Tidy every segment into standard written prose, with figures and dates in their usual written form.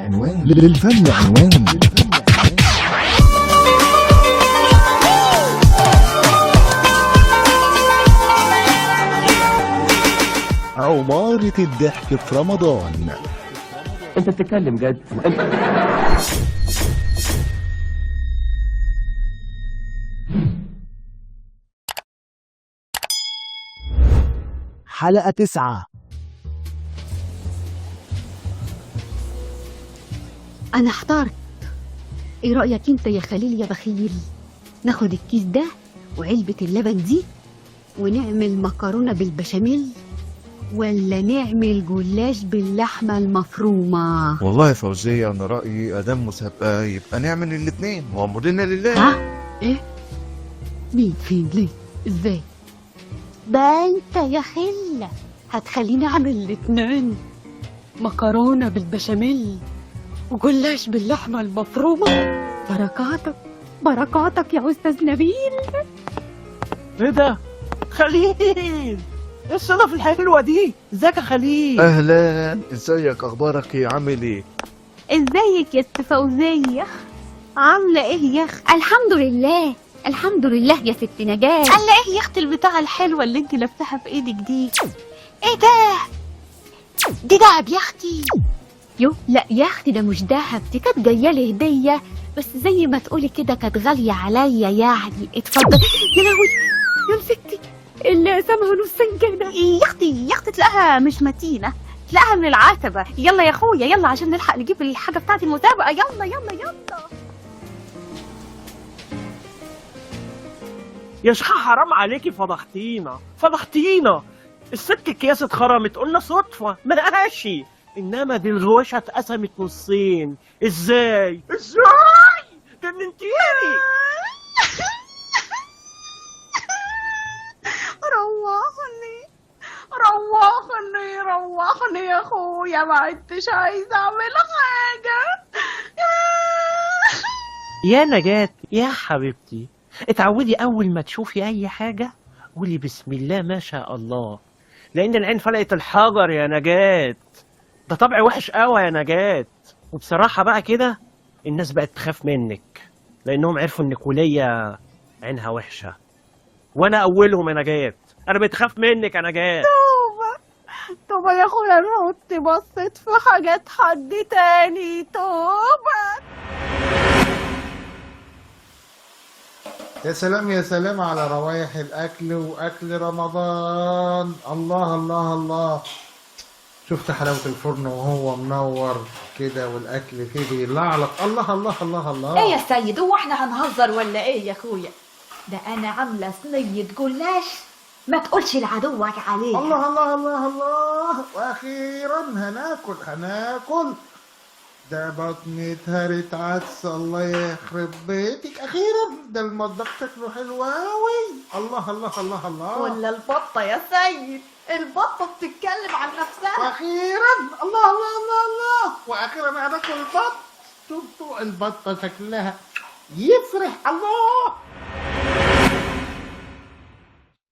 عنوان للفن عنوان. عمارة الضحك في رمضان. انت بتتكلم جد؟ حلقة 9. أنا احترت. إيه رأيك أنت يا خليل يا بخيل؟ ناخد الكيس ده وعلبة اللبن دي ونعمل مكرونة بالبشاميل، ولا نعمل جلاش باللحمة المفرومة؟ والله يا فوزية أنا رأيي أدام مسابقة يبقى نعمل الاتنين وأمرنا لله. ها؟ إيه؟ مين فين ليه؟ إزاي؟ ده أنت يا خلة هتخليني أعمل الاتنين، مكرونة بالبشاميل وجلاش باللحمة المفرومة. بركاتك بركاتك يا أستاذ نبيل. ايه ده؟ خليل، ايه الصدف الحلوة دي؟ ازيك يا خليل؟ أهلا، إزيك؟ أخبارك إيه؟ عامل إيه؟ ازيك يا ست فوزية؟ عاملة ايه يا اخت؟ الحمد لله الحمد لله يا ست نجاة. قال ايه يا اختي البتاعة الحلوة اللي انت لابساها في ايدك دي؟ ايه ده؟ دي دهب يا اختي؟ يو لا يا اختي ده مش دهب، دي كانت جايه لي هديه، بس زي ما تقولي كده كانت غاليه عليا يعني. اتفضل. يا لهوي يا ستي اللي سامها نصين كده. يا اختي يا اختي تلاقيها مش متينة، تلاقيها من العتبة. يلا يا اخويا يلا عشان نلحق نجيب الحاجة بتاعت المسابقة. يلا يلا يلا. يا شيخة حرام عليكي، فضحتينا. الست اكياس اتخرمت، قلنا صدفة ما لقاهاش، انما دي الغواشة اتقسمت نصين. ازاي؟ جننتيني. روحني يا اخويا، ما عدتش عايزة اعمل حاجة. يا نجاة يا حبيبتي، اتعودي اول ما تشوفي اي حاجة قولي بسم الله ما شاء الله، لان العين فلقت الحجر يا نجاة. ده طبع وحش قوي يا نجاة، وبصراحة بقى كده الناس بقت تخاف منك لانهم عرفوا انك ولية عينها وحشة، وانا اولهم يا نجاة. انا بتخاف منك يا نجاة. توبة يا اخويا، انا كنت بصيت في حاجات حد تاني. توبة. يا سلام يا سلام على روايح الأكل وأكل رمضان. الله الله الله، شفت حلاوة الفرن وهو منور كده والأكل فيه بيلعلق. الله الله الله الله. ايه يا سيد، هو احنا هنهزر ولا ايه يا اخويا؟ ده انا عامله صينيه جلاش ما تقولش لعدوك عليه. الله الله الله الله، وأخيرا هناكل. ده بطني اتهرت عدس، الله يخرب بيتك. أخيرا ده المطبخ شكله حلو أوي. الله الله الله الله. ولا البطه يا سيد، البطه بتتكلم عن نفسها. وأخيرا الله الله الله الله، وأخيرا هناكل البط. شفتوا البطة شكلها يفرح. الله.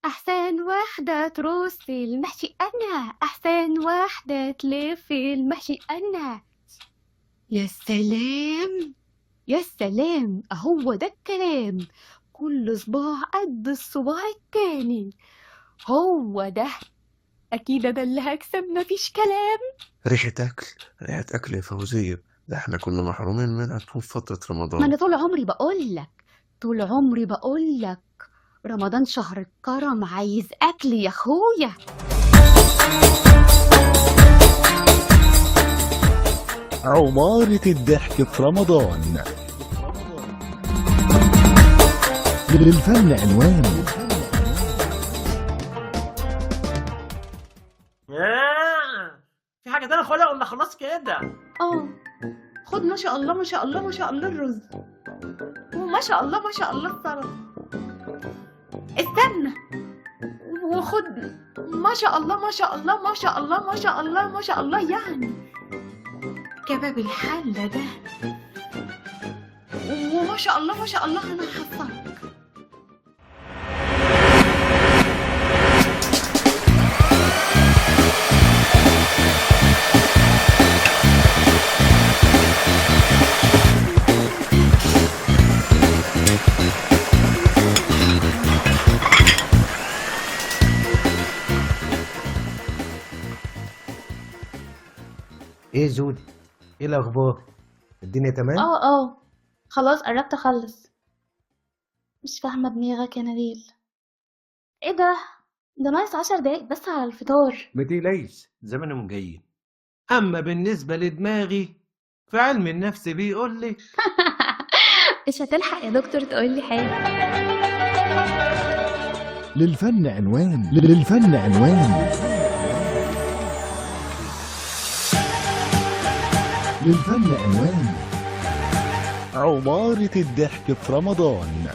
احسن واحده ترص المحشي انا، احسن واحده تلف المحشي انا. يا سلام يا سلام، اهو ده الكلام. كل صباع قد الصباع التاني. هو ده اكيد ده اللي هكسب، مفيش كلام. ريحة أكل يا فوزية، ده إحنا كنا محرومين منها طول فترة ما رمضان. انا طول عمري بقولك رمضان شهر الكرم، عايز اكل يا اخويا. عمارة الضحك في رمضان. للفن عنوان. في حاجة تانية خدها ولا خلاص كده؟ خد ما شاء الله ما شاء الله ما شاء الله الرز، وما شاء الله ما شاء الله السلطة. استنى، وخد ما شاء الله ما شاء الله ما شاء الله ما شاء الله ما شاء الله يعني كباب الحلة ده، وما شاء الله ما شاء الله انا حصلك. ايه جودي؟ ايه الاخبار؟ الدنيا تمام؟ اه خلاص قربت اخلص. مش فاهمة دماغك يا نبيل. ايه ده ناقص 10 دقايق بس على الفطار. ما تقلقيش زمانهم جايين. اما بالنسبه لدماغي في علم النفس بيقول لي مش هتلحق يا دكتور تقولي حاجة. للفن عنوان. للفن عنوان. للفن عنوان. عمارة الضحك في رمضان.